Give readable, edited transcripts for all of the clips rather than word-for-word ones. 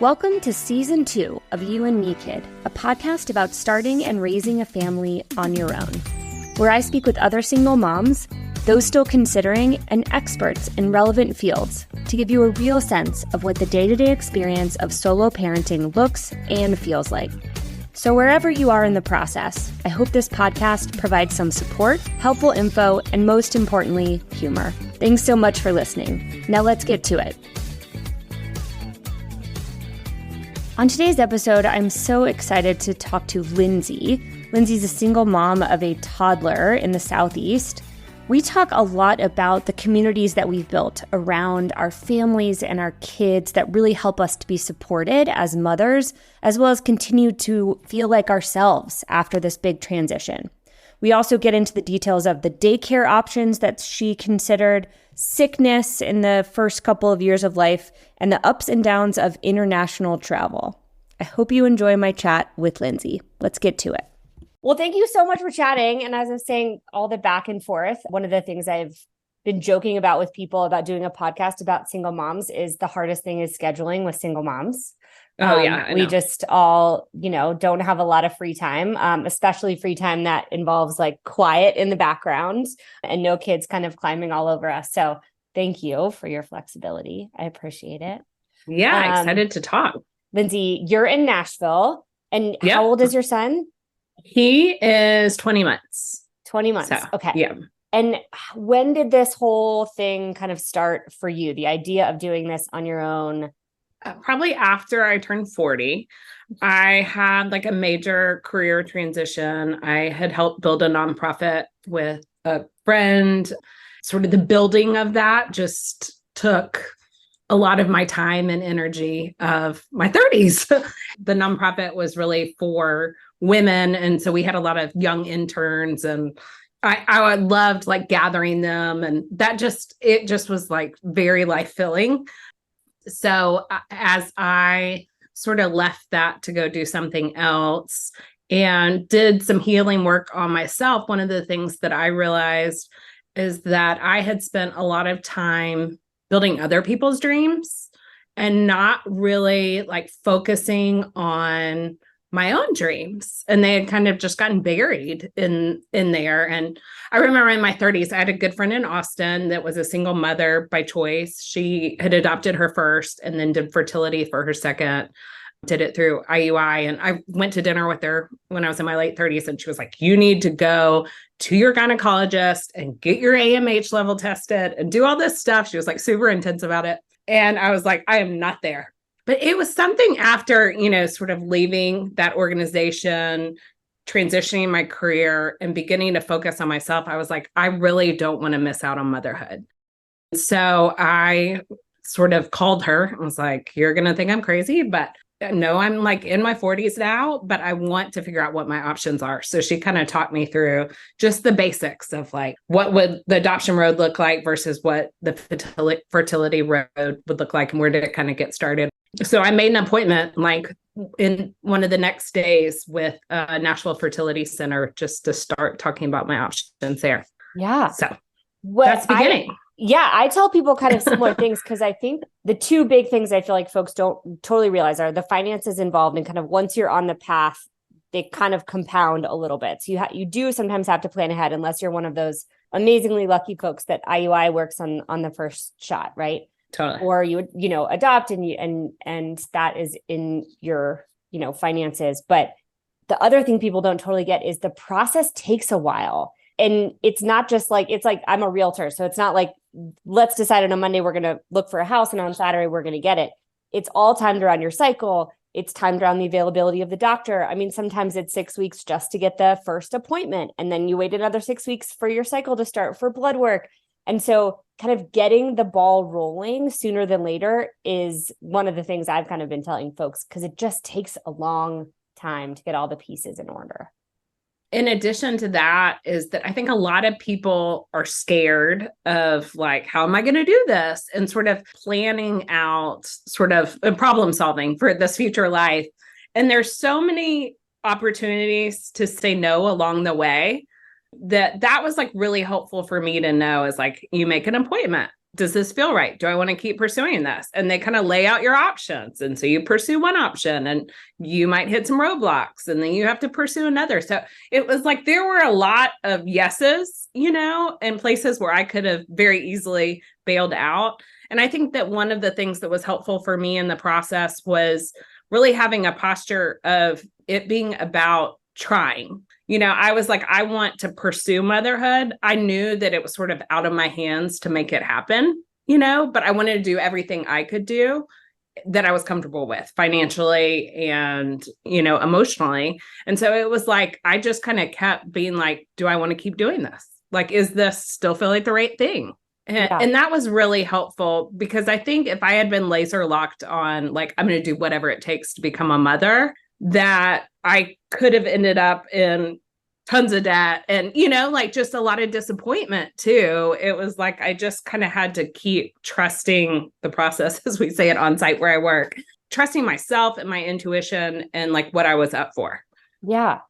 Welcome to Season 2 of You and Me Kid, a podcast about starting and raising a family on your own, where I speak with other single moms, those still considering, and experts in relevant fields to give you a real sense of what the day-to-day experience of solo parenting looks and feels like. So wherever you are in the process, I hope this podcast provides some support, helpful info, and most importantly, humor. Thanks so much for listening. Now let's get to it. On today's episode, I'm so excited to talk to Lindsey. Lindsey's a single mom of a toddler in the Southeast. We talk a lot about the communities that we've built around our families and our kids that really help us to be supported as mothers, as well as continue to feel like ourselves after this big transition. We also get into the details of the daycare options that she considered, sickness in the first couple of years of life, and the ups and downs of international travel. I hope you enjoy my chat with Lindsey. Let's get to it. Well, thank you so much for chatting. And as I was saying, all the back and forth, one of the things I've been joking about with people about doing a podcast about single moms is the hardest thing is scheduling with single moms. Oh, yeah. I know. We just all, don't have a lot of free time, especially free time that involves like quiet in the background and no kids kind of climbing all over us. So thank you for your flexibility. I appreciate it. Yeah, excited to talk. Lindsey, you're in Nashville. And Yep. How old is your son? He is 20 months. 20 months. So, okay. Yeah. And when did this whole thing kind of start for you? The idea of doing this on your own? Probably after I turned 40, I had like a major career transition. I had helped build a nonprofit with a friend. Sort of the building of that just took a lot of my time and energy of my 30s. The nonprofit was really for women. And so we had a lot of young interns and I loved like gathering them. And it just was like very life filling. So as I sort of left that to go do something else and did some healing work on myself, one of the things that I realized is that I had spent a lot of time building other people's dreams and not really like focusing on my own dreams. And they had kind of just gotten buried in there. And I remember in my 30s, I had a good friend in Austin that was a single mother by choice. She had adopted her first and then did fertility for her second, did it through IUI. And I went to dinner with her when I was in my late 30s. And she was like, you need to go to your gynecologist and get your AMH level tested and do all this stuff. She was like super intense about it. And I was like, I am not there. But it was something after, sort of leaving that organization, transitioning my career and beginning to focus on myself. I was like, I really don't want to miss out on motherhood. So I sort of called her and was like, you're going to think I'm crazy, but no, I'm like in my 40s now, but I want to figure out what my options are. So she kind of talked me through just the basics of like, what would the adoption road look like versus what the fertility road would look like and where did it kind of get started. So I made an appointment like in one of the next days with Nashville Fertility Center just to start talking about my options there. Yeah. So that's the beginning. I tell people kind of similar things because I think the two big things I feel like folks don't totally realize are the finances involved and kind of once you're on the path, they kind of compound a little bit. So you do sometimes have to plan ahead unless you're one of those amazingly lucky folks that IUI works on the first shot, right? Totally. Or you would, adopt and that is in your, finances. But the other thing people don't totally get is the process takes a while. And it's not just like, it's like, I'm a realtor. So it's not like, let's decide on a Monday, we're going to look for a house and on Saturday, we're going to get it. It's all timed around your cycle. It's timed around the availability of the doctor. I mean, sometimes it's 6 weeks just to get the first appointment. And then you wait another 6 weeks for your cycle to start for blood work. And so kind of getting the ball rolling sooner than later is one of the things I've kind of been telling folks because it just takes a long time to get all the pieces in order. In addition to that is that I think a lot of people are scared of like, how am I going to do this? And sort of planning out sort of problem solving for this future life. And there's so many opportunities to say no along the way that was like really helpful for me to know is like, you make an appointment does this feel right? Do I want to keep pursuing this? And they kind of lay out your options. And so you pursue one option and you might hit some roadblocks and then you have to pursue another. So it was like there were a lot of yeses, and places where I could have very easily bailed out. And I think that one of the things that was helpful for me in the process was really having a posture of it being about trying. I was like, I want to pursue motherhood. I knew that it was sort of out of my hands to make it happen, but I wanted to do everything I could do that I was comfortable with financially and, emotionally. And so it was like, I just kind of kept being like, do I want to keep doing this? Like, is this still feel like the right thing? And that was really helpful because I think if I had been laser locked on like, I'm going to do whatever it takes to become a mother, that I could have ended up in tons of debt and, like just a lot of disappointment too. It was like, I just kind of had to keep trusting the process, as we say it on site where I work, trusting myself and my intuition and like what I was up for. Yeah.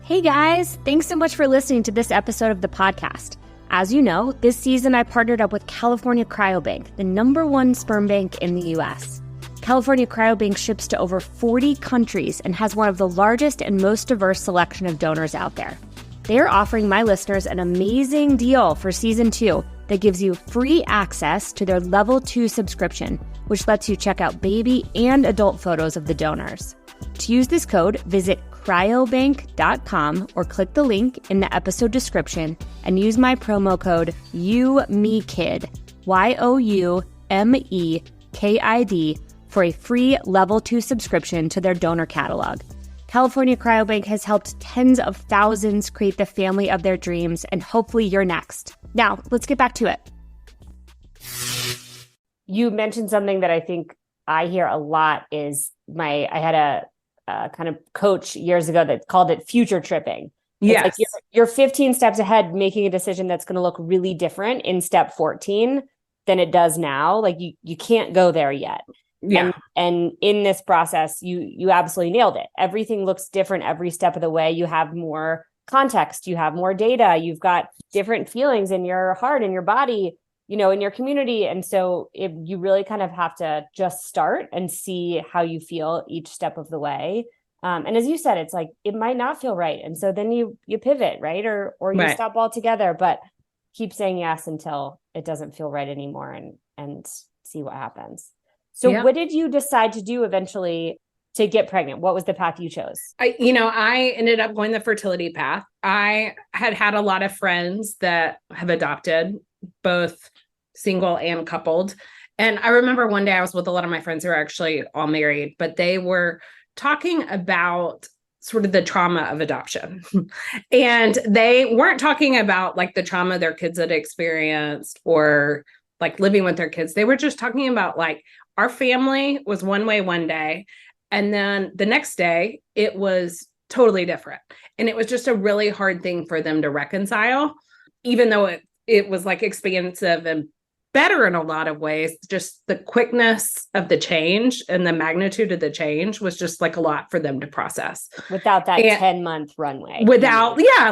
Hey guys, thanks so much for listening to this episode of the podcast. As you know, this season I partnered up with California Cryobank, the #1 sperm bank in the US. California Cryobank ships to over 40 countries and has one of the largest and most diverse selection of donors out there. They are offering my listeners an amazing deal for season 2 that gives you free access to their level 2 subscription, which lets you check out baby and adult photos of the donors. To use this code, visit cryobank.com or click the link in the episode description and use my promo code YouMeKid, YOUMEKID, for a free level 2 subscription to their donor catalog. California Cryobank has helped tens of thousands create the family of their dreams, and hopefully you're next. Now, let's get back to it. You mentioned something that I think I hear a lot is I had a kind of coach years ago that called it future tripping. Yes. It's like you're 15 steps ahead making a decision that's going to look really different in step 14 than it does now. Like you can't go there yet. Yeah. And in this process, you absolutely nailed it. Everything looks different every step of the way. You have more context, you have more data, you've got different feelings in your heart and your body, in your community. And so you really kind of have to just start and see how you feel each step of the way. And as you said, it's like, it might not feel right. And so then you pivot, right? Or you Right. stop altogether, but keep saying yes until it doesn't feel right anymore and see what happens. So What did you decide to do eventually to get pregnant? What was the path you chose? I ended up going the fertility path. I had a lot of friends that have adopted, both single and coupled. And I remember one day I was with a lot of my friends who are actually all married, but they were talking about sort of the trauma of adoption. And they weren't talking about like the trauma their kids had experienced or like living with their kids. They were just talking about like, our family was one way one day, and then the next day it was totally different. And it was just a really hard thing for them to reconcile, even though it was like expansive and better in a lot of ways. Just the quickness of the change and the magnitude of the change was just like a lot for them to process. Without that 10-month runway. It's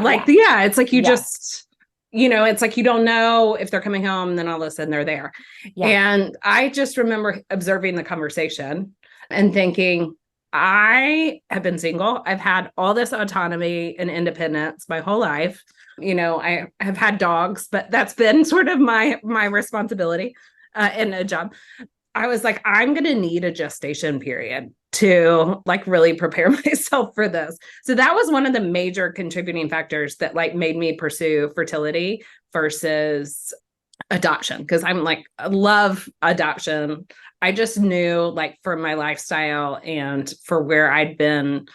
like just... it's like you don't know if they're coming home, then all of a sudden they're there. Yeah. And I just remember observing the conversation and thinking, I have been single. I've had all this autonomy and independence my whole life. I have had dogs, but that's been sort of my responsibility in a job. I was like, I'm going to need a gestation period to like really prepare myself for this. So that was one of the major contributing factors that like made me pursue fertility versus adoption. Cause I'm like, I love adoption. I just knew like for my lifestyle and for where I'd been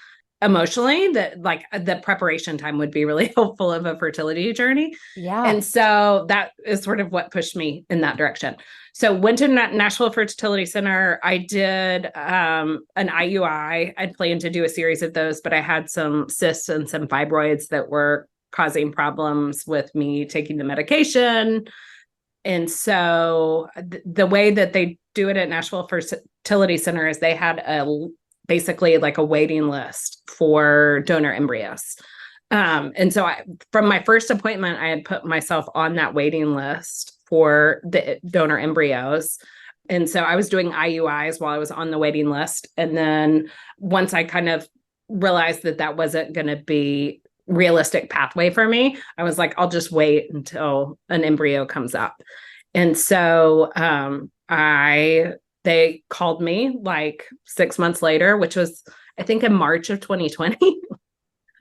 emotionally that like the preparation time would be really helpful of a fertility journey. Yeah. And so that is sort of what pushed me in that direction. So went to Nashville Fertility Center. I did an IUI. I'd planned to do a series of those, but I had some cysts and some fibroids that were causing problems with me taking the medication. And so the way that they do it at Nashville Fertility Center is they had basically like a waiting list for donor embryos. And so from my first appointment, I had put myself on that waiting list for the donor embryos. And so I was doing IUIs while I was on the waiting list. And then once I kind of realized that that wasn't going to be realistic pathway for me, I was like, I'll just wait until an embryo comes up. And so they called me like 6 months later, which was, I think, in March of 2020.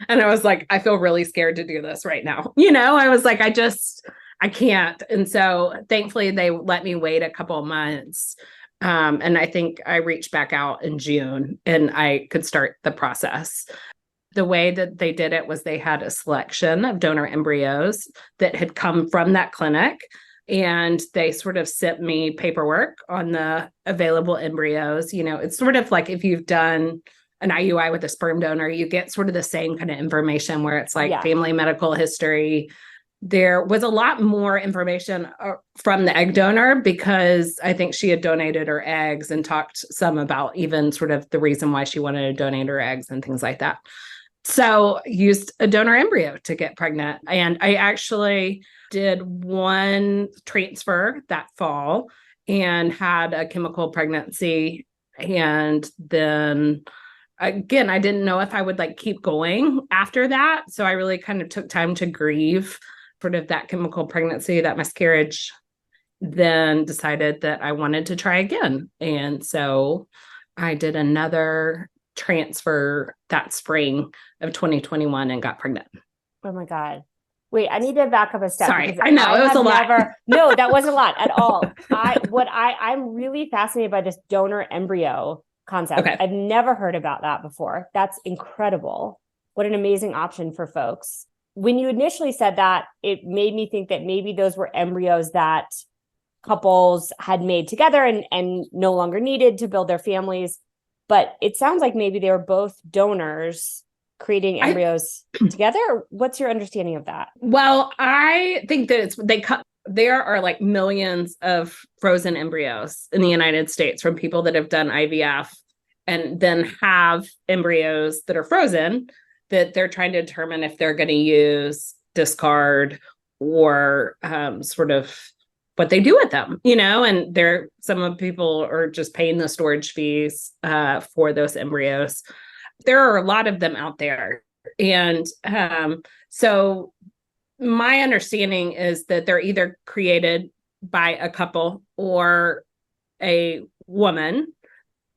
And I was like, I feel really scared to do this right now. I was like, I can't. And so thankfully they let me wait a couple of months. And I think I reached back out in June and I could start the process. The way that they did it was they had a selection of donor embryos that had come from that clinic. And they sort of sent me paperwork on the available embryos. It's sort of like if you've done an IUI with a sperm donor, you get sort of the same kind of information where it's like family medical history. There was a lot more information from the egg donor because I think she had donated her eggs and talked some about even sort of the reason why she wanted to donate her eggs and things like that. So used a donor embryo to get pregnant. And I actually did one transfer that fall and had a chemical pregnancy. And then again, I didn't know if I would like keep going after that. So I really kind of took time to grieve sort of that chemical pregnancy, that miscarriage, then decided that I wanted to try again. And so I did another transfer that spring of 2021 and got pregnant. Oh my God. Wait, I need to back up a step. Sorry, I know it was a lot. No, that wasn't a lot at all. I'm really fascinated by this donor embryo concept. Okay. I've never heard about that before. That's incredible. What an amazing option for folks. When you initially said that, it made me think that maybe those were embryos that couples had made together and no longer needed to build their families. But it sounds like maybe they were both donors creating embryos together. What's your understanding of that? Well, I think that there are like millions of frozen embryos in the United States from people that have done IVF and then have embryos that are frozen that they're trying to determine if they're going to use, discard, or sort of what they do with them, and some of people are just paying the storage fees for those embryos. There are a lot of them out there. And so my understanding is that they're either created by a couple or a woman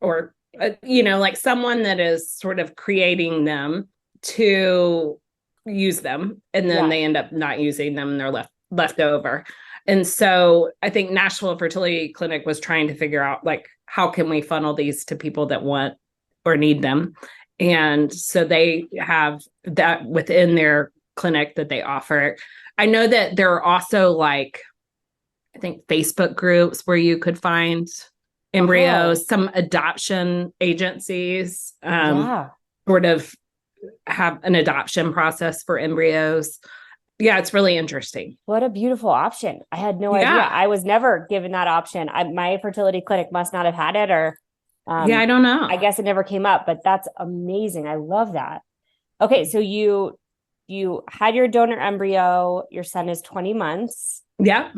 or, like someone that is sort of creating them to use them. And then they end up not using them and they're left over. And so I think Nashville Fertility Clinic was trying to figure out like, how can we funnel these to people that want or need them? And so they have that within their clinic that they offer. I know that there are also like, I think Facebook groups where you could find embryos, some adoption agencies sort of have an adoption process for embryos. Yeah, it's really interesting. What a beautiful option. I had no idea. I was never given that option. My fertility clinic must not have had it or I don't know. I guess it never came up, but that's amazing. I love that. Okay, so you had your donor embryo. Your son is 20 months. Yeah.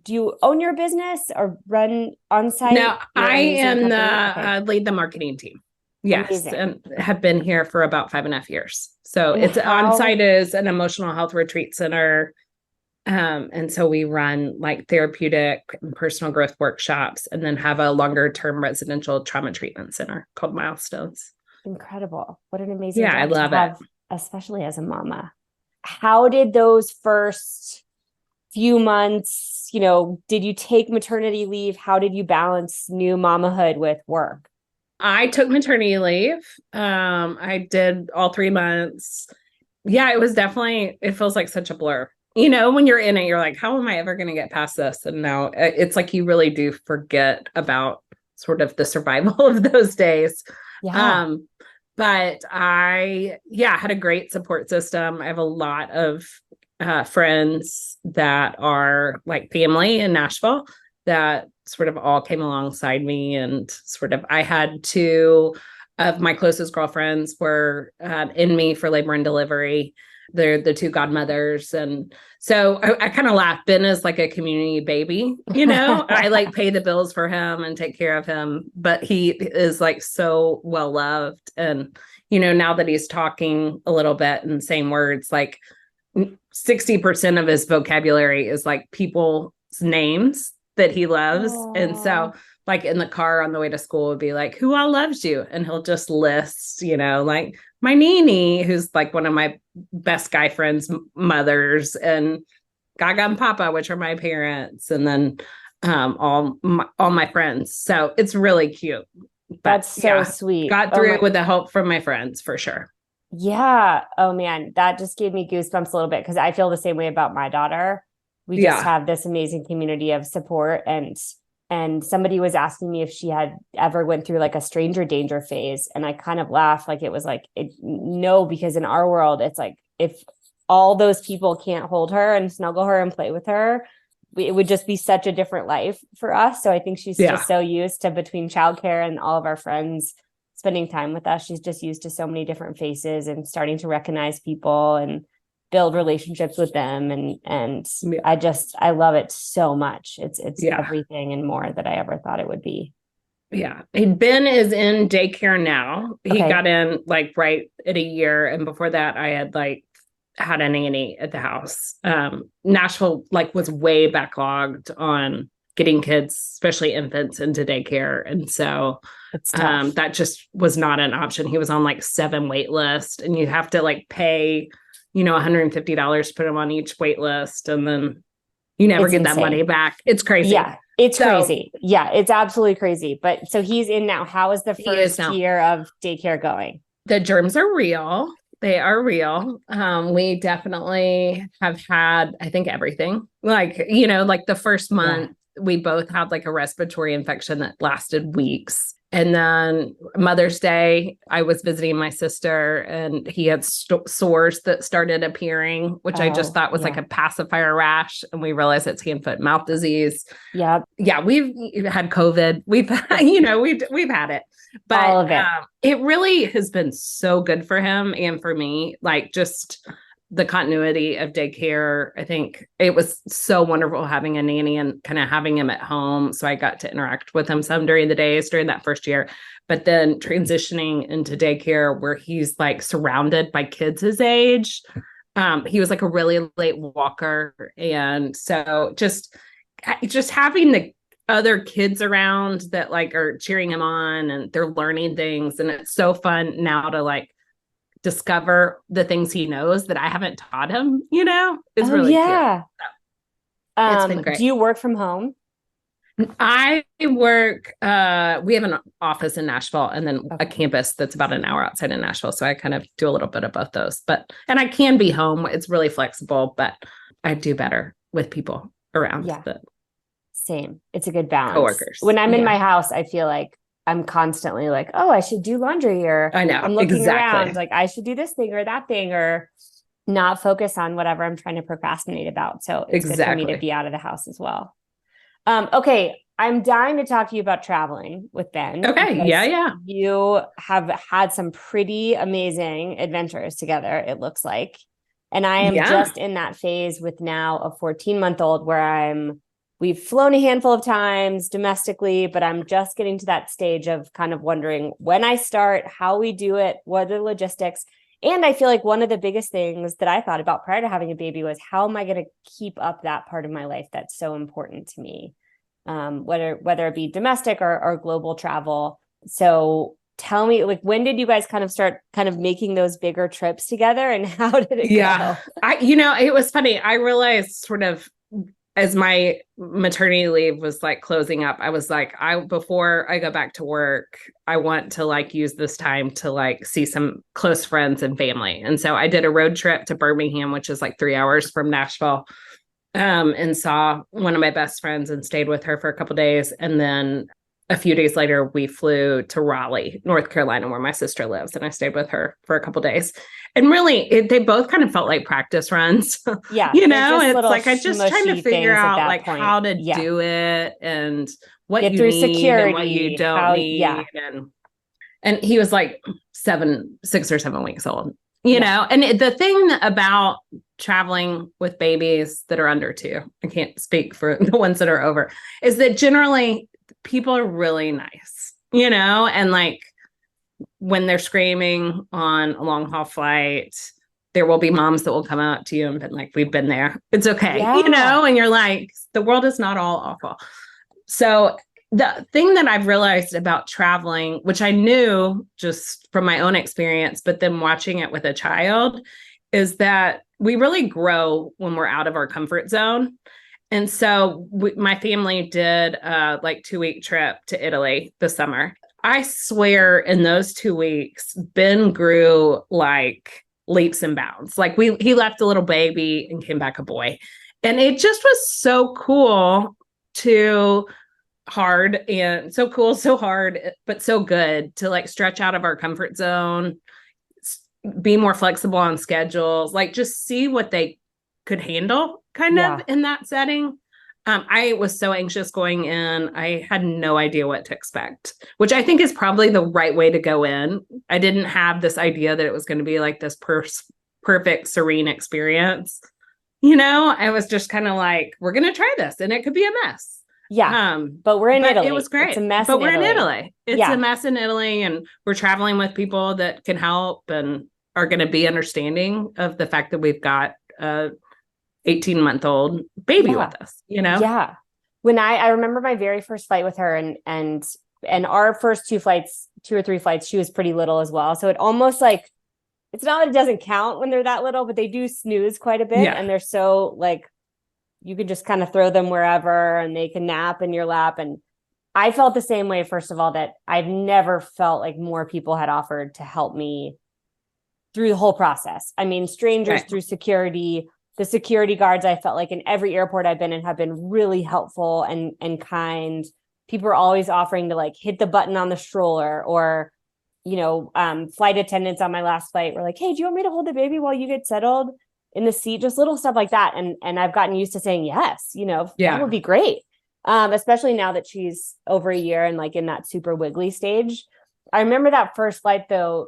Do you own your business or run on-site? No, I am lead the marketing team. Yes. Amazing. And have been here for about 5.5 years. So it's on-site is an emotional health retreat center. And so we run like therapeutic and personal growth workshops and then have a longer term residential trauma treatment center called Milestones. Incredible. What an amazing job I love to have, especially as a mama. How did those first few months, did you take maternity leave? How did you balance new mamahood with work? I took maternity leave. I did all 3 months. Yeah, it was definitely, it feels like such a blur. When you're in it, you're like, how am I ever going to get past this? And now it's like you really do forget about sort of the survival of those days. Yeah. But I had a great support system. I have a lot of friends that are like family in Nashville that sort of all came alongside me. And sort of, I had 2 of my closest girlfriends were in me for labor and delivery. They're the two godmothers. And so I kind of laugh. Ben is like a community baby, I like pay the bills for him and take care of him, but he is like so well loved. And, now that he's talking a little bit and saying words, like 60% of his vocabulary is like people's names that he loves. Aww. And so like in the car on the way to school would be like, who all loves you? And he'll just list, like my Nini, who's like one of my best guy friends' mothers, and Gaga and Papa, which are my parents, and then all my friends. So it's really cute. But, that's so sweet. Got through it with the help from my friends for sure. Yeah. Oh man, that just gave me goosebumps a little bit because I feel the same way about my daughter. We just have this amazing community of support, and somebody was asking me if she had ever went through like a stranger danger phase. And I kind of laughed, like it was like, no, because in our world, it's like, if all those people can't hold her and snuggle her and play with her, it would just be such a different life for us. So I think she's just so used to, between childcare and all of our friends spending time with us, she's just used to so many different faces and starting to recognize people and build relationships with them. And I love it so much. It's everything and more that I ever thought it would be. Yeah. Ben is in daycare now. He got in like right at a year. And before that, I had like had a nanny at the house. Nashville like was way backlogged on getting kids, especially infants, into daycare. And so that just was not an option. He was on like 7 wait list, and you have to like pay $150 to put him on each wait list, and then you never get that money back. It's crazy. Yeah, it's crazy. Yeah, it's absolutely crazy. But so he's in now. How is the first year of daycare going? The germs are real. They are real. We definitely have had, I think, everything. Like, like the first month, we both had like a respiratory infection that lasted weeks. And then Mother's Day, I was visiting my sister, and he had sores that started appearing, which I just thought was like a pacifier rash. And we realized it's hand, foot, mouth disease. Yeah. Yeah. We've had COVID. We've had it, but all of it. It really has been so good for him and for me. Like just the continuity of daycare. I think it was so wonderful having a nanny and kind of having him at home. So I got to interact with him some during the days during that first year, but then transitioning into daycare where he's like surrounded by kids his age. He was like a really late walker. And so just having the other kids around that like are cheering him on and they're learning things. And it's so fun now to like discover the things he knows that I haven't taught him, it's really cute. So, it's been great. Do you work from home? I work, we have an office in Nashville and then a campus that's about an hour outside of Nashville. So I kind of do a little bit of both those, and I can be home. It's really flexible, but I do better with people around. Yeah. Same. It's a good balance. Coworkers. When I'm in my house, I feel like I'm constantly like, oh, I should do laundry, or I know, I'm looking around like I should do this thing or that thing, or not focus on whatever I'm trying to procrastinate about. So it's good for me to be out of the house as well. Okay. I'm dying to talk to you about traveling with Ben. Okay. Yeah. You have had some pretty amazing adventures together, it looks like. And I am just in that phase with now a 14-month-old where we've flown a handful of times domestically, but I'm just getting to that stage of kind of wondering when I start, how we do it, what are the logistics. And I feel like one of the biggest things that I thought about prior to having a baby was, how am I going to keep up that part of my life that's so important to me, whether it be domestic or global travel. So tell me, like, when did you guys kind of start kind of making those bigger trips togetger, and how did it go? It was funny. I realized sort of as my maternity leave was like closing up, I was like, before I go back to work, I want to like use this time to like see some close friends and family. And so I did a road trip to Birmingham, which is like 3 hours from Nashville, and saw one of my best friends and stayed with her for a couple of days. And then a few days later, we flew to Raleigh, North Carolina, where my sister lives. And I stayed with her for a couple of days. And really, they both kind of felt like practice runs. Yeah. It's like, I just trying to figure out like how to do it and what you need security, and what you don't need. And he was like 6 or 7 weeks old. you know, and the thing about traveling with babies that are under 2, I can't speak for the ones that are over, is that generally people are really nice, you know, and like when they're screaming on a long haul flight, there will be moms that will come out to you and be like, we've been there. It's okay. You know, and you're like, the world is not all awful. So the thing that I've realized about traveling, which I knew just from my own experience, but then watching it with a child, is that we really grow when we're out of our comfort zone. And so my family did a like 2-week trip to Italy this summer. I swear in those 2 weeks, Ben grew like leaps and bounds. Like he left a little baby and came back a boy. And it just was so cool to hard and so cool, so hard, but so good to like stretch out of our comfort zone, be more flexible on schedules, like just see what they could handle kind of in that setting. I was so anxious going in. I had no idea what to expect, which I think is probably the right way to go in. I didn't have this idea that it was going to be like this perfect, serene experience. You know, I was just kind of like, we're going to try this and it could be a mess. Yeah. But we're in Italy. It was great. It's a mess. But we're in Italy. It's a mess in Italy. And we're traveling with people that can help and are going to be understanding of the fact that we've got a 18-month-old baby with us, you know? Yeah. When I remember my very first flight with her and our first 2 or 3 flights, she was pretty little as well. So it almost like, it's not that it doesn't count when they're that little, but they do snooze quite a bit. Yeah. And they're so like, you can just kind of throw them wherever and they can nap in your lap. And I felt the same way, first of all, that I've never felt like more people had offered to help me through the whole process. I mean, strangers through security, the security guards, I felt like in every airport I've been in have been really helpful and kind. People are always offering to like hit the button on the stroller, or, you know, flight attendants on my last flight were like, hey, do you want me to hold the baby while you get settled in the seat? Just little stuff like that. And I've gotten used to saying yes, you know, that would be great. Especially now that she's over a year and like in that super wiggly stage. I remember that first flight though,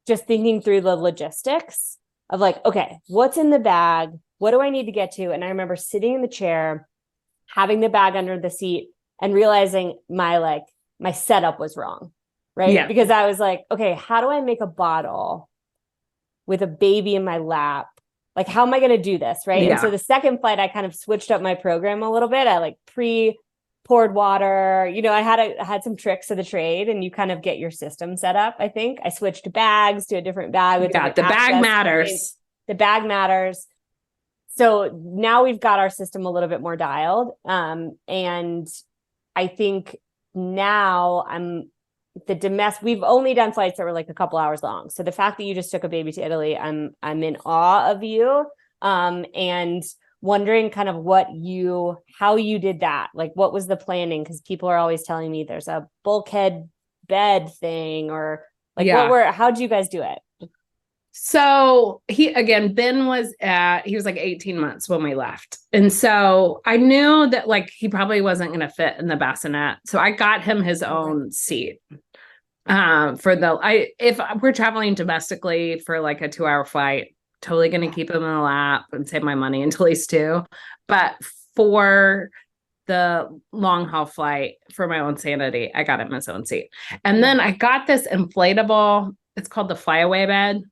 just thinking through the logistics of like, okay, what's in the bag? What do I need to get to? And I remember sitting in the chair, having the bag under the seat and realizing my setup was wrong, right? Yeah. Because I was like, okay, how do I make a bottle with a baby in my lap? Like, how am I going to do this? Right. Yeah. And so the second flight, I kind of switched up my program a little bit. I like poured water, you know, I had some tricks of the trade, and you kind of get your system set up. I think I switched bags to a different bag. With the bag matters. The bag matters. So now we've got our system a little bit more dialed. And I think now we've only done flights that were like a couple hours long. So the fact that you just took a baby to Italy, I'm in awe of you. And wondering kind of how you did that. Like, what was the planning? Because people are always telling me there's a bulkhead bed thing, or like, how'd you guys do it? So Ben was like 18 months when we left. And so I knew that like, he probably wasn't going to fit in the bassinet. So I got him his own seat. If we're traveling domestically for like a 2-hour flight, totally going to keep him in the lap and save my money until he's 2. But for the long haul flight, for my own sanity, I got him his own seat. And then I got this inflatable, it's called the flyaway bed.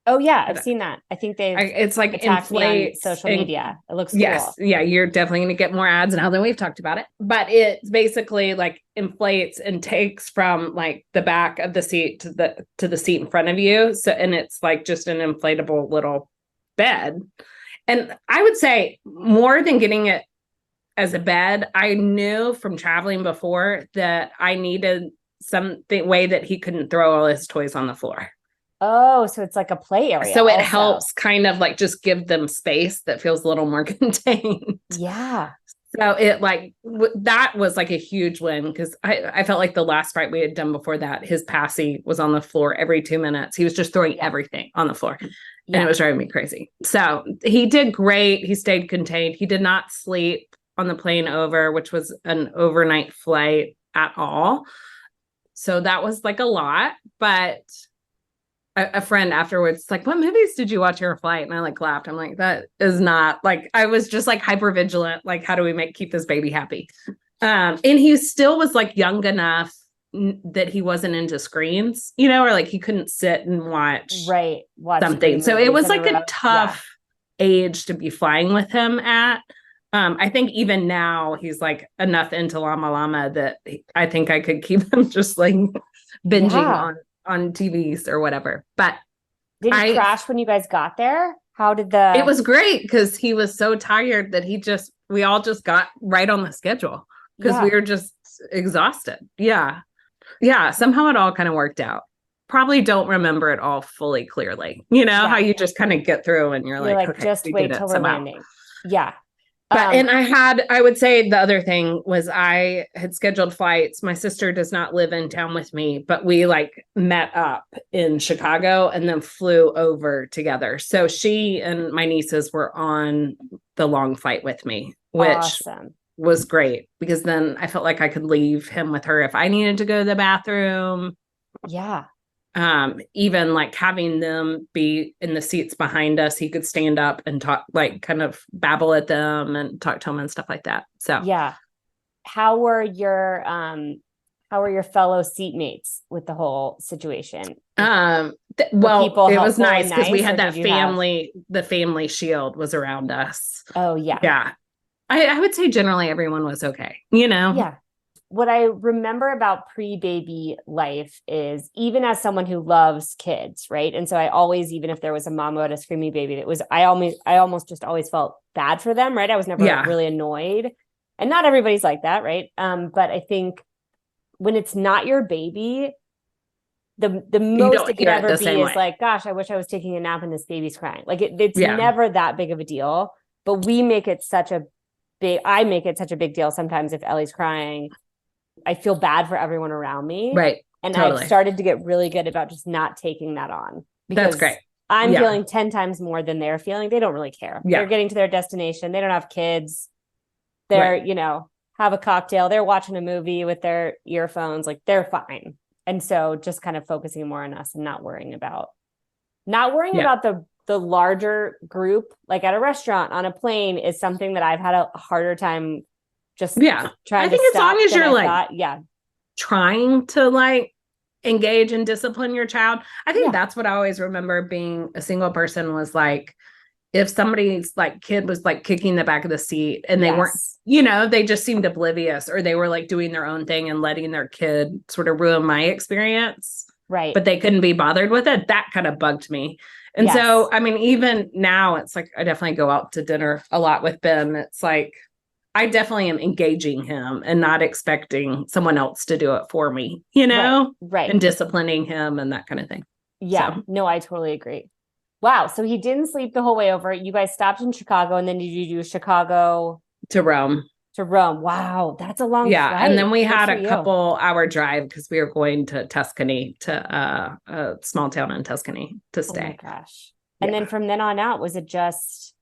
Oh yeah, I've seen that. I think it's like inflates social media. It looks cool. Yes. Yeah, you're definitely going to get more ads now than we've talked about it. But it's basically like inflates and takes from like the back of the seat to the seat in front of you. So, and it's like just an inflatable little bed. And I would say more than getting it as a bed, I knew from traveling before that I needed something way that he couldn't throw all his toys on the floor. Oh, so it's like a play area. So it helps kind of like just give them space that feels a little more contained. Yeah. So it like, that was like a huge win, because I felt like the last fight we had done before that, his passy was on the floor every 2 minutes. He was just throwing everything on the floor. And it was driving me crazy. So he did great. He stayed contained. He did not sleep on the plane over, which was an overnight flight at all. So that was like a lot, but a friend afterwards, like, what movies did you watch your flight? And I like laughed. I'm like, that is not like, I was just like hyper vigilant. Like, how do we keep this baby happy? And he still was like young enough that he wasn't into screens, or like he couldn't sit and watch something. So it was like a tough age to be flying with him at. I think even now he's like enough into Llama Llama that I think I could keep him just like binging on TVs or whatever. But did he crash when you guys got there? How did it was great because he was so tired that we all just got right on the schedule because we were just exhausted. Yeah. Somehow it all kind of worked out. Probably don't remember it all fully clearly. How you just kind of get through and you're like, okay, just wait till we're landing. Yeah. But, and I would say the other thing was I had scheduled flights. My sister does not live in town with me, but we like met up in Chicago and then flew over together. So she and my nieces were on the long flight with me, which was great because then I felt like I could leave him with her if I needed to go to the bathroom. Yeah. Even like having them be in the seats behind us, he could stand up and talk, like kind of babble at them and talk to them and stuff like that. So yeah. How were your fellow seatmates with the whole situation? Well, it was nice because we had that family, the family shield was around us. Oh yeah. Yeah. I would say generally everyone was okay, Yeah. What I remember about pre-baby life is even as someone who loves kids, right? And so I always, even if there was a mom who had a screaming baby, I almost just always felt bad for them, right? I was never really annoyed. And not everybody's like that, right? But I think when it's not your baby, the most it could ever be is like, gosh, I wish I was taking a nap and this baby's crying. Like it's never that big of a deal, but I make it such a big deal sometimes if Ellie's crying. I feel bad for everyone around me. Right. And I've started to get really good about just not taking that on. Because that's great. I'm feeling 10 times more than they're feeling. They don't really care. Yeah. They're getting to their destination. They don't have kids. They're, have a cocktail. They're watching a movie with their earphones. Like they're fine. And so just kind of focusing more on us and not worrying about the larger group, like at a restaurant, on a plane, is something that I've had a harder time trying I think as long as you're trying to like engage and discipline your child. I think that's what I always remember being a single person was like, if somebody's like kid was like kicking the back of the seat and they weren't, they just seemed oblivious or they were like doing their own thing and letting their kid sort of ruin my experience. Right. But they couldn't be bothered with it. That kind of bugged me. And so, I mean, even now it's like, I definitely go out to dinner a lot with Ben. It's like, I definitely am engaging him and not expecting someone else to do it for me, Right. And disciplining him and that kind of thing. Yeah, no, I totally agree. Wow. So he didn't sleep the whole way over. You guys stopped in Chicago and then did you do Chicago to Rome? Wow. That's a long flight. And then we had a couple hour drive because we were going to Tuscany, to a small town in Tuscany to stay. Oh my gosh. And then from then on out, was it just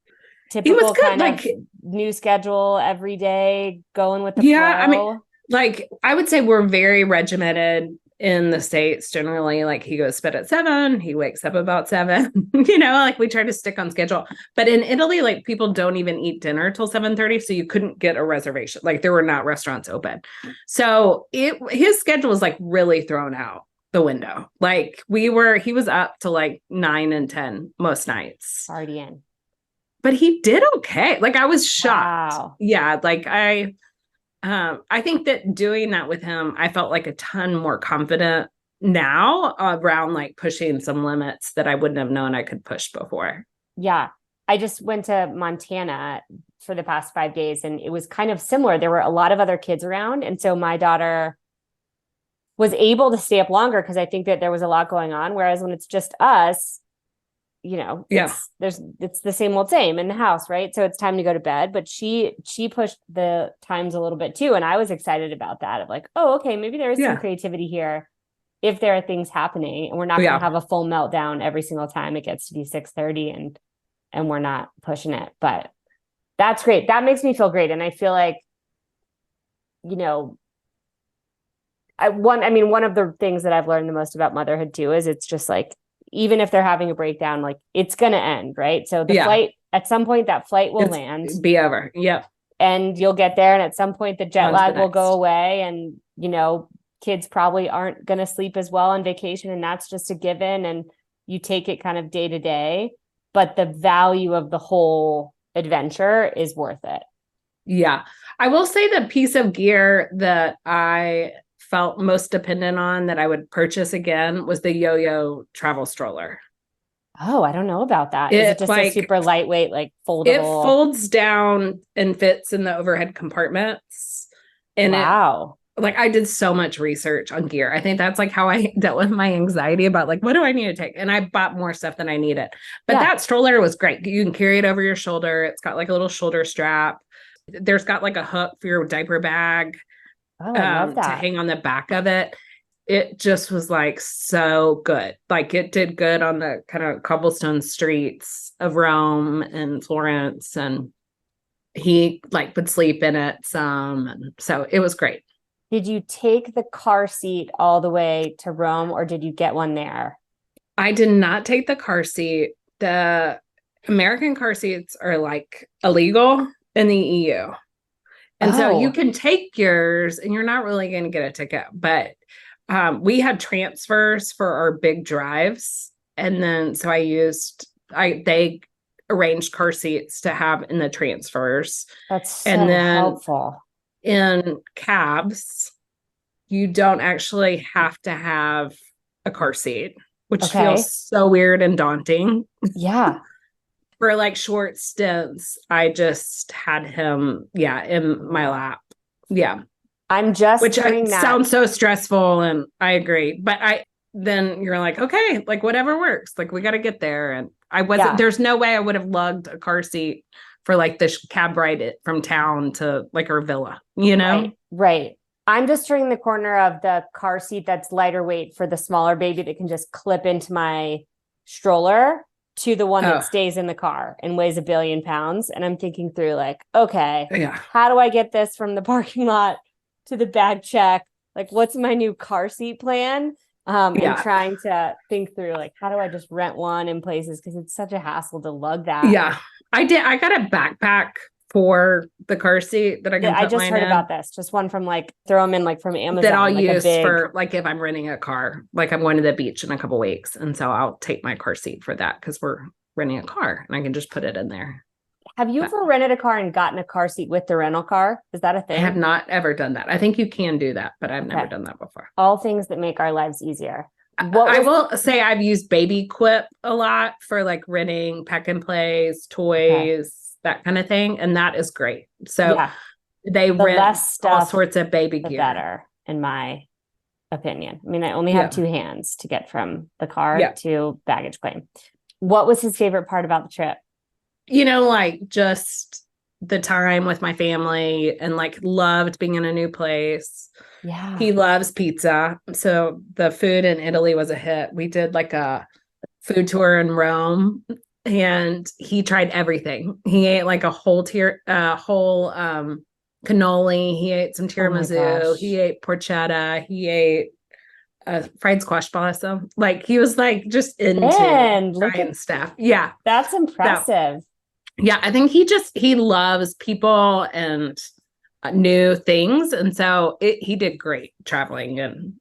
typical kind of new schedule every day, going with the flow? I mean, like I would say we're very regimented in the States generally. Like he goes to bed at 7, he wakes up about 7, like we try to stick on schedule. But in Italy, like people don't even eat dinner till 7:30. So you couldn't get a reservation. Like there were not restaurants open. So his schedule was like really thrown out the window. Like he was up to like 9 and 10 most nights. Partying. But he did okay. Like I was shocked. Wow. Yeah. Like I think that doing that with him, I felt like a ton more confident now around like pushing some limits that I wouldn't have known I could push before. Yeah. I just went to Montana for the past 5 days and it was kind of similar. There were a lot of other kids around. And so my daughter was able to stay up longer because I think that there was a lot going on. Whereas when it's just us, it's the same in the house, right? So it's time to go to bed, but she pushed the times a little bit too. And I was excited about that of like, oh, okay, maybe there is some creativity here if there are things happening and we're not going to have a full meltdown every single time it gets to be 6:30 and we're not pushing it. But that's great. That makes me feel great. And I feel like, one of the things that I've learned the most about motherhood too, is it's just like, even if they're having a breakdown, like it's going to end, right? So the flight, at some point that flight will land. Be over. Yep. And you'll get there. And at some point the jet On to lag the will next. go away. And, you know, kids probably aren't going to sleep as well on vacation. And that's just a given. And you take it kind of day to day. But the value of the whole adventure is worth it. Yeah. I will say the piece of gear that I felt most dependent on that I would purchase again was the yo-yo travel stroller. Oh, I don't know about that. Is it just a super lightweight, like foldable? It folds down and fits in the overhead compartments. And wow. I did so much research on gear. I think that's like how I dealt with my anxiety about like, what do I need to take? And I bought more stuff than I needed. But that stroller was great. You can carry it over your shoulder. It's got like a little shoulder strap. There's got like a hook for your diaper bag I love that. to hang on the back of it. It just was like so good. Like it did good on the kind of cobblestone streets of Rome and Florence. And he like would sleep in it some. And so it was great. Did you take the car seat all the way to Rome or did you get one there? I did not take the car seat. The American car seats are like illegal in the EU. And so you can take yours and you're not really going to get a ticket. But we had transfers for our big drives. And then so they arranged car seats to have in the transfers. That's so helpful. In cabs, you don't actually have to have a car seat, which feels so weird and daunting. Yeah. For like short stints, I just had him, in my lap. Yeah. I'm just which sounds so stressful, and I agree. But then you're like, okay, like whatever works. Like we got to get there. And there's no way I would have lugged a car seat for like this cab ride from town to like our villa, you know? Right. I'm just turning the corner of the car seat that's lighter weight for the smaller baby that can just clip into my stroller to the one that stays in the car and weighs 1 billion pounds. And I'm thinking through like, okay, how do I get this from the parking lot to the bag check? Like, what's my new car seat plan? And trying to think through like, how do I just rent one in places? Because it's such a hassle to lug that. Yeah, I did. I got a backpack for the car seat that I can. I just heard about this. Just one from like throw them in like from Amazon that I'll use for like if I'm renting a car. Like I'm going to the beach in a couple weeks, and so I'll take my car seat for that because we're renting a car, and I can just put it in there. Have you ever rented a car and gotten a car seat with the rental car? Is that a thing? I have not ever done that. I think you can do that, but I've never done that before. All things that make our lives easier. I will say I've used Baby Quip a lot for like renting pack and plays, toys, that kind of thing. And that is great. So they rent all sorts of baby gear. Better, in my opinion. I mean, I only have 2 hands to get from the car to baggage claim. What was his favorite part about the trip? You know, like just the time with my family and like loved being in a new place. Yeah. He loves pizza. So the food in Italy was a hit. We did like a food tour in Rome and he tried everything. He ate like a whole cannoli. He ate some tiramisu. He ate porchetta. He ate fried squash blossom. Like he was like just into trying stuff. Yeah. That's impressive. I think he loves people and new things. And so he did great traveling. And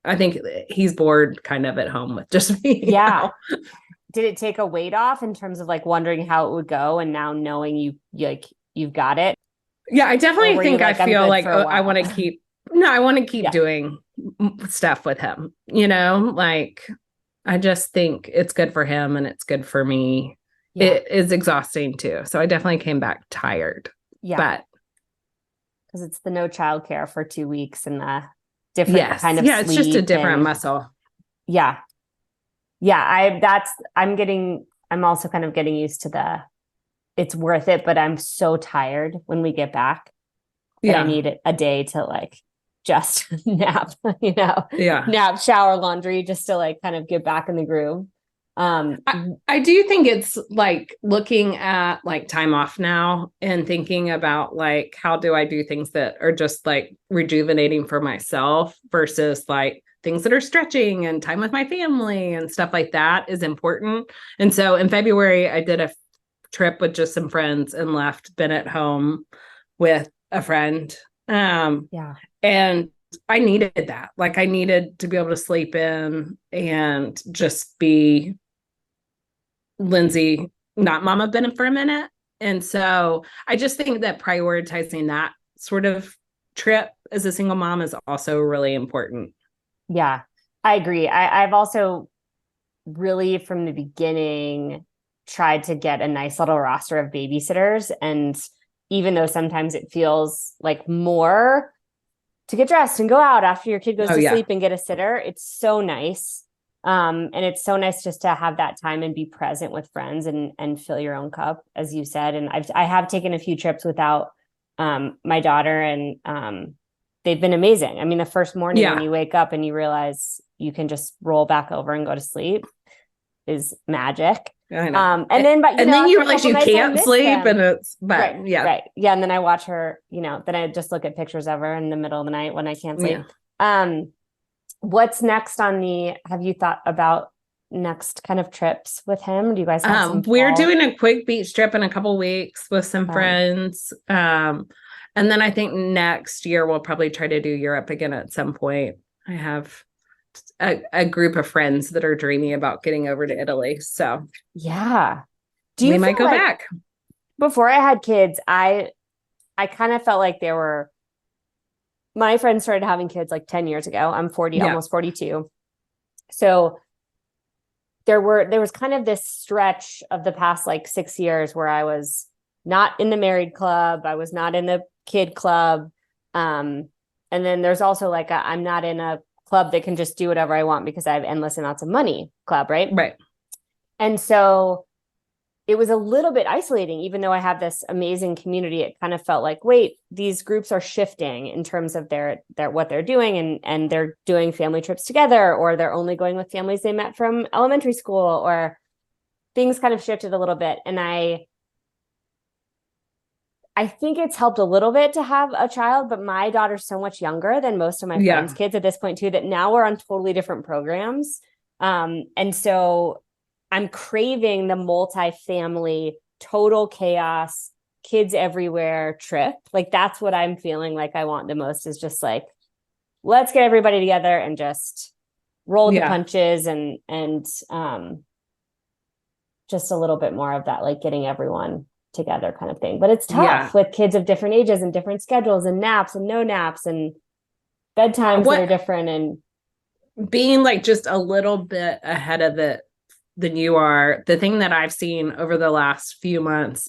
I think he's bored kind of at home with just me. Yeah. Did it take a weight off in terms of like wondering how it would go and now knowing you've got it? Yeah, I definitely think I feel like I want to keep doing stuff with him, you know, like I just think it's good for him and it's good for me. Yeah. It is exhausting too. So I definitely came back tired. Yeah. But because it's the no childcare for 2 weeks and the different kind of sleep. It's just a different muscle. Yeah. Yeah. I'm also kind of getting used to it's worth it, but I'm so tired when we get back that I need a day to like just nap, you know, nap, shower, laundry, just to like kind of get back in the groove. I do think it's like looking at like time off now and thinking about like, how do I do things that are just like rejuvenating for myself versus like things that are stretching, and time with my family and stuff like that is important. And so in February, I did a trip with just some friends and left Bennett home with a friend. Yeah. And I needed that. Like, I needed to be able to sleep in and just be Lindsey, not Mama Bennett for a minute. And so I just think that prioritizing that sort of trip as a single mom is also really important. Yeah, I agree. I've also really from the beginning tried to get a nice little roster of babysitters. And even though sometimes it feels like more to get dressed and go out after your kid goes to sleep and get a sitter, it's so nice. And it's so nice just to have that time and be present with friends and fill your own cup, as you said. And I have taken a few trips without my daughter, and they've been amazing. I mean, the first morning when you wake up and you realize you can just roll back over and go to sleep is magic. I know. And then, but then you realize you can't sleep, and it's right. And then I watch her. Then I just look at pictures of her in the middle of the night when I can't sleep. Yeah. What's next on the? Have you thought about next kind of trips with him? Do you guys have some? We're doing a quick beach trip in a couple weeks with some friends. And then I think next year we'll probably try to do Europe again at some point. I have a group of friends that are dreaming about getting over to Italy. So yeah. We might go back. Before I had kids, I kind of felt like my friends started having kids like 10 years ago. I'm 40, almost 42. So there was kind of this stretch of the past like 6 years where I was not in the married club. I was not in the kid club. And then there's also like I'm not in a club that can just do whatever I want because I have endless amounts of money club, right? Right. And so it was a little bit isolating, even though I have this amazing community. It kind of felt like, wait, these groups are shifting in terms of their what they're doing, and they're doing family trips together, or they're only going with families they met from elementary school, or things kind of shifted a little bit. And I think it's helped a little bit to have a child, but my daughter's so much younger than most of my friends' kids at this point too, that now we're on totally different programs. And so I'm craving the multi-family, total chaos, kids everywhere trip. Like, that's what I'm feeling like I want the most, is just like, let's get everybody together and just roll the punches and just a little bit more of that, like getting everyone together kind of thing. But it's tough with kids of different ages and different schedules and naps and no naps and bedtimes that are different, and being like just a little bit ahead of it than you are. The thing that I've seen over the last few months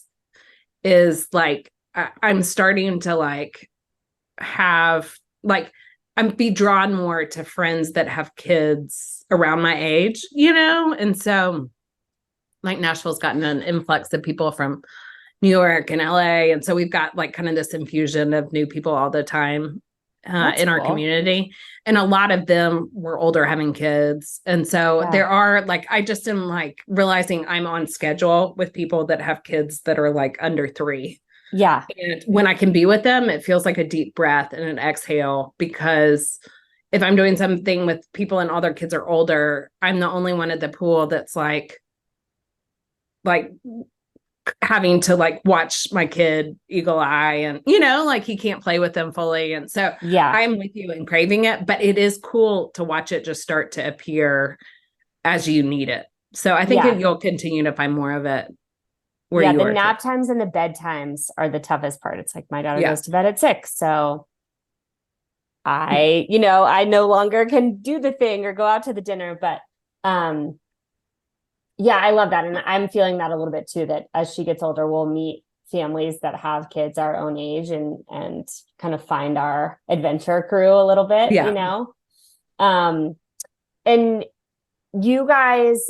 is like, I'm starting to like have like, I'm be drawn more to friends that have kids around my age, And so like Nashville's gotten an influx of people from New York and LA. And so we've got like kind of this infusion of new people all the time in our community. And a lot of them were older, having kids. And so there are like, I just am like realizing I'm on schedule with people that have kids that are like under 3. Yeah. And when I can be with them, it feels like a deep breath and an exhale, because if I'm doing something with people and all their kids are older, I'm the only one at the pool that's like having to like watch my kid eagle eye, and like he can't play with them fully. And so I'm with you in craving it, but it is cool to watch it just start to appear as you need it. So I think you'll continue to find more of it where you are. The nap times and the bedtimes are the toughest part. It's like my daughter goes to bed at 6. So I no longer can do the thing or go out to the dinner, but I love that. And I'm feeling that a little bit too, that as she gets older, we'll meet families that have kids our own age and kind of find our adventure crew a little bit, and you guys,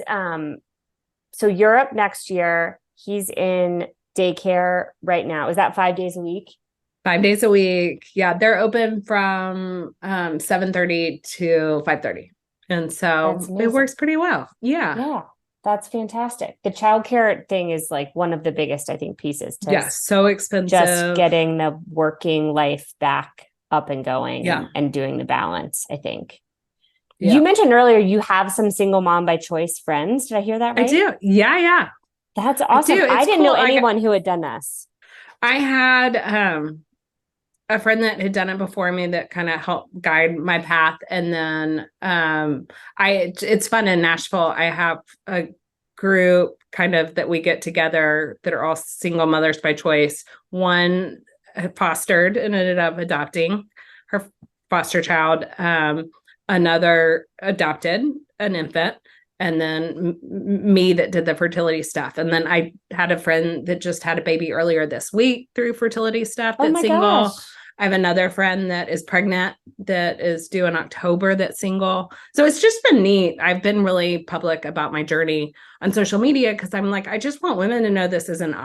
so Europe next year, he's in daycare right now. Is that 5 days a week? 5 days a week. Yeah. They're open from 7:30 to 5:30. And so it works pretty well. Yeah. That's fantastic. The childcare thing is like one of the biggest, I think, pieces to Yeah, so just expensive. getting the working life back up and going Yeah. and doing the balance, I think. You Yeah. mentioned earlier you have some single mom by choice friends. Did I hear that I right? do. Yeah, yeah. That's I do. awesome. I It's didn't cool. know Like anyone who had done this. I had a friend that had done it before me that kind of helped guide my path. And then it's fun in Nashville. I have a group kind of that we get together that are all single mothers by choice. One fostered and ended up adopting her foster child. Another adopted an infant, and then me that did the fertility stuff. And then I had a friend that just had a baby earlier this week through fertility stuff Oh that's my single. gosh. I have another friend that is pregnant that is due in October that's single. So it's just been neat. I've been really public about my journey on social media because I'm like, I just want women to know this is an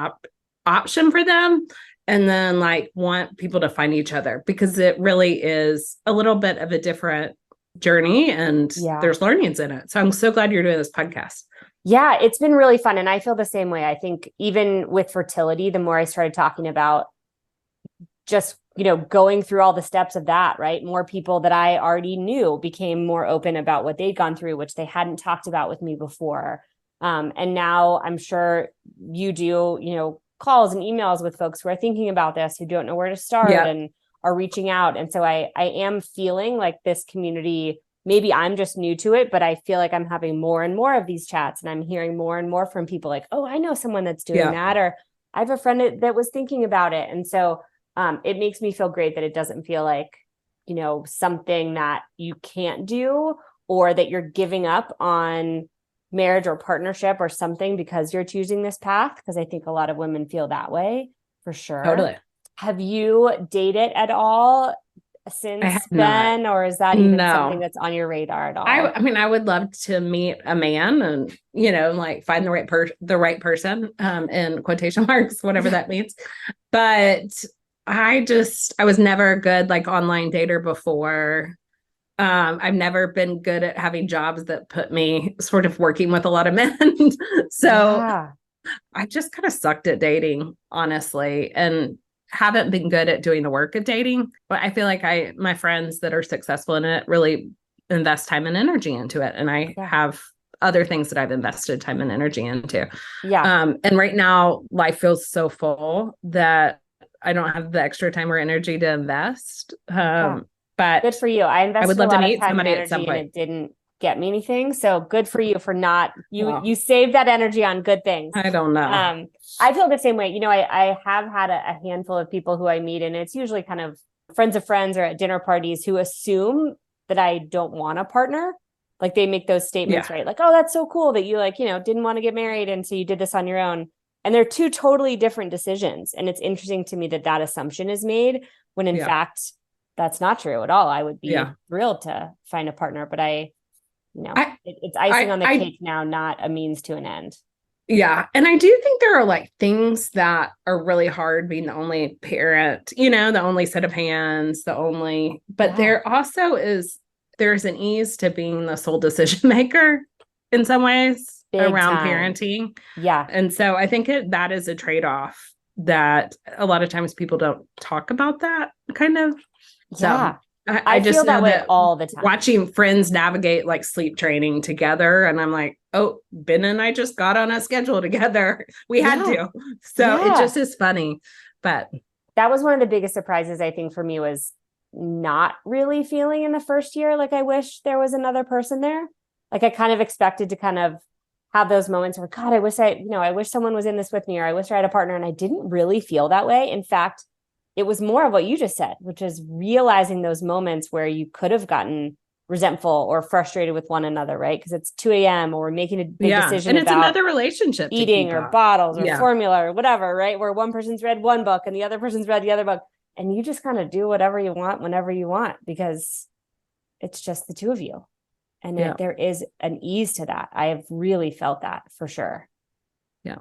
option for them. And then like want people to find each other because it really is a little bit of a different journey and Yeah. there's learnings in it. So I'm so glad you're doing this podcast. Yeah, it's been really fun. And I feel the same way. I think even with fertility, the more I started talking about just, going through all the steps of that, right? More people that I already knew became more open about what they'd gone through, which they hadn't talked about with me before. And now I'm sure you do, calls and emails with folks who are thinking about this, who don't know where to start Yeah. and are reaching out. And so I am feeling like this community, maybe I'm just new to it, but I feel like I'm having more and more of these chats and I'm hearing more and more from people like, oh, I know someone that's doing that, or I have a friend that was thinking about it. And so it makes me feel great that it doesn't feel like, something that you can't do or that you're giving up on marriage or partnership or something because you're choosing this path. Because I think a lot of women feel that way for sure. Totally. Have you dated at all I since have not. then, or is that even something No. that's on your radar at all? I mean, I would love to meet a man and, like find the right person, in quotation marks, whatever that means. But I was never a good like online dater before. I've never been good at having jobs that put me sort of working with a lot of men. So Yeah. I just kind of sucked at dating, honestly, and haven't been good at doing the work of dating. But I feel like my friends that are successful in it really invest time and energy into it. And I have other things that I've invested time and energy into. Yeah. And right now life feels so full that I don't have the extra time or energy to invest. But good for you. I I would invested a love to lot of meet time and somebody at some energy and point. it didn't get me anything. So good for you for not, you saved that energy on good things. I don't know. I feel the same way. I have had a handful of people who I meet, and it's usually kind of friends of friends or at dinner parties who assume that I don't want a partner. Like they make those statements, right? Like, oh, that's so cool that you didn't want to get married. And so you did this on your own. And they're two totally different decisions. And it's interesting to me that assumption is made when in fact, that's not true at all. I would be thrilled to find a partner, but it's icing on the cake now, not a means to an end. Yeah. And I do think there are like things that are really hard being the only parent, the only set of hands, but there also there's an ease to being the sole decision maker in some ways around parenting. Yeah. And so I think that is a trade-off that a lot of times people don't talk about that kind of. Yeah. So I just feel that way all the time. Watching friends navigate like sleep training together. And I'm like, oh, Ben and I just got on a schedule together. We had to. So it just is funny. But that was one of the biggest surprises, I think, for me was not really feeling in the first year like I wish there was another person there. Like I kind of expected to kind of have those moments where, God, I wish someone was in this with me, or I wish I had a partner. And I didn't really feel that way. In fact, it was more of what you just said, which is realizing those moments where you could have gotten resentful or frustrated with one another, right? Because it's 2 a.m. or we're making a big decision and it's about another relationship eating or bottles or formula or whatever, right? Where one person's read one book and the other person's read the other book. And you just kind of do whatever you want, whenever you want, because it's just the two of you. And there is an ease to that. I have really felt that for sure. Yeah.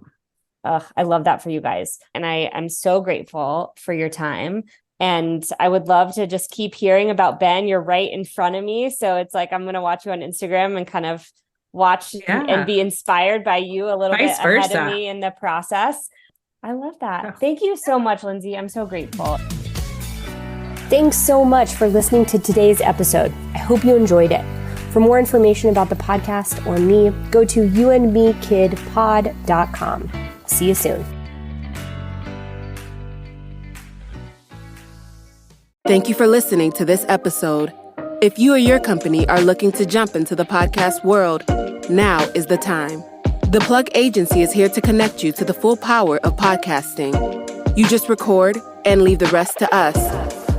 I love that for you guys. And I'm so grateful for your time. And I would love to just keep hearing about Ben. You're right in front of me. So it's like, I'm going to watch you on Instagram and kind of watch and be inspired by you a little bit ahead of me in the process. I love that. Oh. Thank you so much, Lindsey. I'm so grateful. Thanks so much for listening to today's episode. I hope you enjoyed it. For more information about the podcast or me, go to youandmekidpod.com. See you soon. Thank you for listening to this episode. If you or your company are looking to jump into the podcast world, now is the time. The Plug Agency is here to connect you to the full power of podcasting. You just record and leave the rest to us.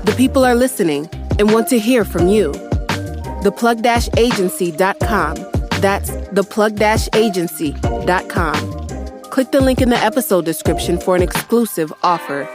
The people are listening and want to hear from you. theplug-agency.com. That's theplug-agency.com. Click the link in the episode description for an exclusive offer.